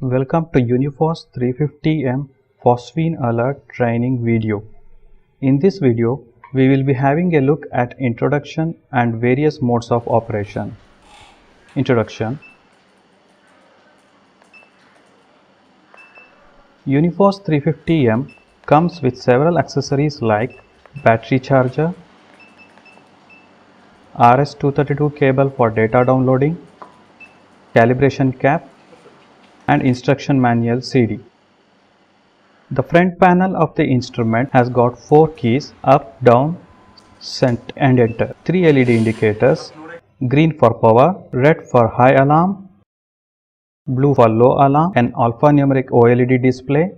Welcome to Uniphos 350M Phosphine Alert training video. In this video, we will be having a look at introduction and various modes of operation. Introduction. Uniphos 350M comes with several accessories like battery charger, RS-232 cable for data downloading, calibration cap, and instruction manual CD. The front panel of the instrument has got 4 keys: up, down, center and enter. 3 LED indicators: green for power, red for high alarm, blue for low alarm, an alphanumeric OLED display,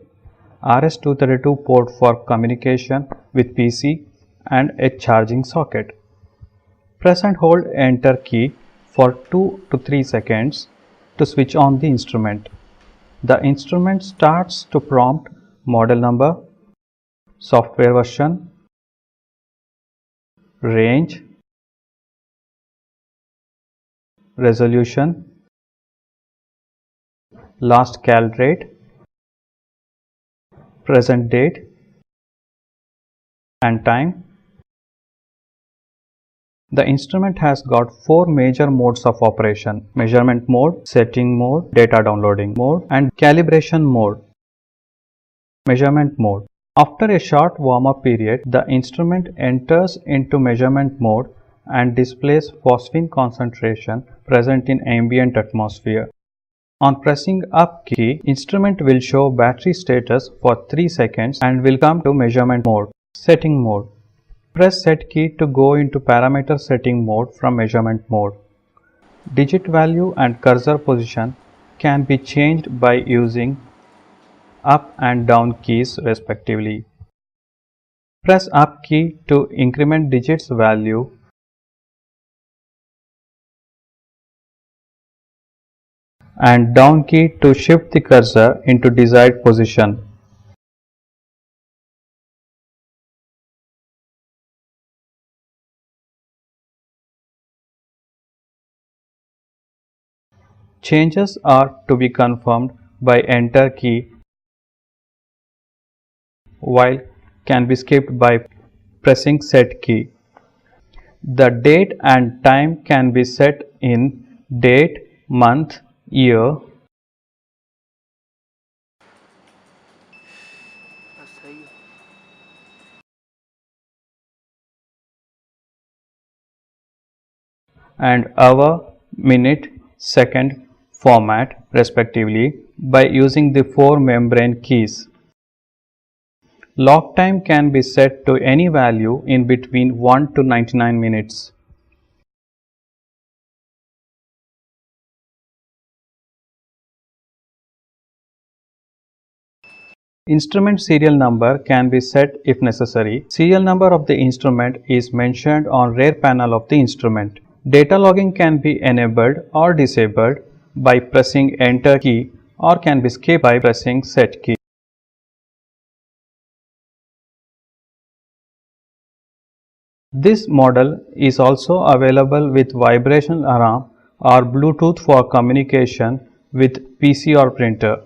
RS-232 port for communication with PC, and a charging socket. Press and hold enter key for 2 to 3 seconds to switch on the instrument. The instrument starts to prompt model number, software version, range, resolution, last cal rate, present date and time. The instrument has got 4 major modes of operation: measurement mode, setting mode, data downloading mode, and calibration mode. Measurement mode. After a short warm-up period, the instrument enters into measurement mode and displays phosphine concentration present in ambient atmosphere. On pressing up key, instrument will show battery status for 3 seconds and will come to measurement mode. Setting mode. Press set key to go into parameter setting mode from measurement mode. Digit value and cursor position can be changed by using up and down keys respectively. Press up key to increment digits value and down key to shift the cursor into desired position. Changes are to be confirmed by enter key, while can be skipped by pressing set key. The date and time can be set in date, month, year, and hour, minute, second format respectively by using the 4 membrane keys. Lock time can be set to any value in between 1 to 99 minutes. Instrument serial number can be set if necessary. Serial number of the instrument is mentioned on rear panel of the instrument. Data logging can be enabled or disabled by pressing enter key or can be skipped by pressing set key. This model is also available with vibration alarm or Bluetooth for communication with PC or printer.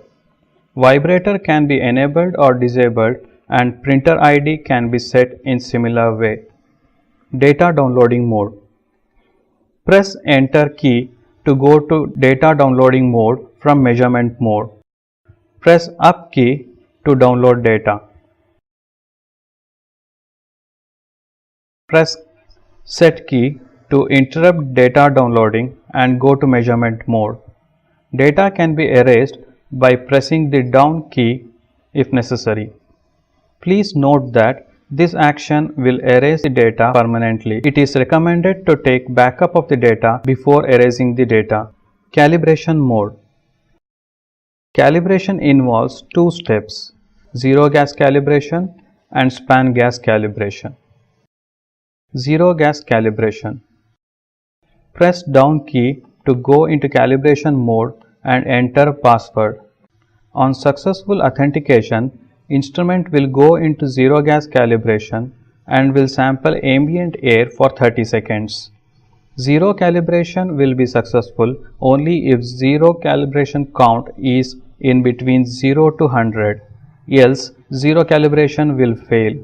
Vibrator can be enabled or disabled and printer ID can be set in similar way. Data downloading mode. Press enter key to go to data downloading mode from measurement mode. Press up key to download data. Press set key to interrupt data downloading and go to measurement mode. Data can be erased by pressing the down key if necessary. Please note that this action will erase the data permanently. It is recommended to take backup of the data before erasing the data. Calibration mode. Calibration involves 2 steps: zero gas calibration and span gas calibration. Zero gas calibration. Press down key to go into calibration mode and enter password. On successful authentication, instrument will go into zero gas calibration and will sample ambient air for 30 seconds. Zero calibration will be successful only if zero calibration count is in between 0 to 100, else zero calibration will fail.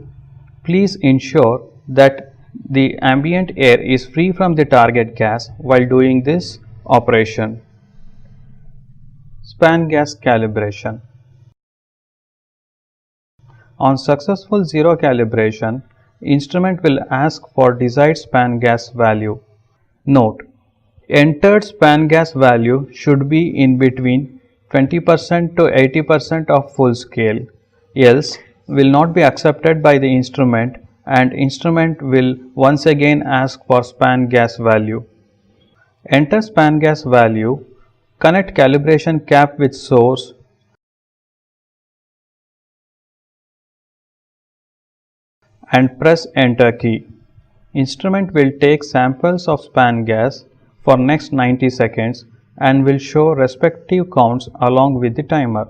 Please ensure that the ambient air is free from the target gas while doing this operation. Span gas calibration. On successful zero calibration, instrument will ask for desired span gas value. Note: entered span gas value should be in between 20% to 80% of full scale, else will not be accepted by the instrument and instrument will once again ask for span gas value. Enter span gas value, connect calibration cap with source and press enter key. Instrument will take samples of span gas for next 90 seconds and will show respective counts along with the timer.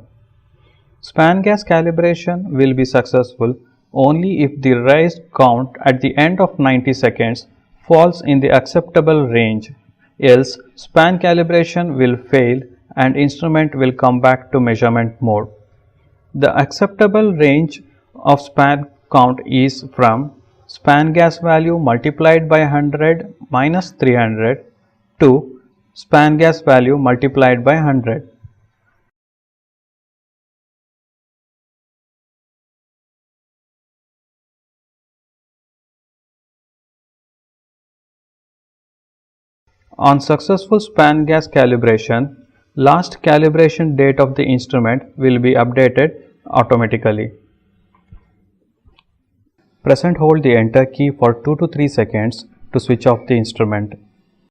Span gas calibration will be successful only if the raised count at the end of 90 seconds falls in the acceptable range, else span calibration will fail and instrument will come back to measurement mode. The acceptable range of span count is from span gas value multiplied by 100 minus 300 to span gas value multiplied by 100. On successful span gas calibration, last calibration date of the instrument will be updated automatically. Press and hold the enter key for 2 to 3 seconds to switch off the instrument.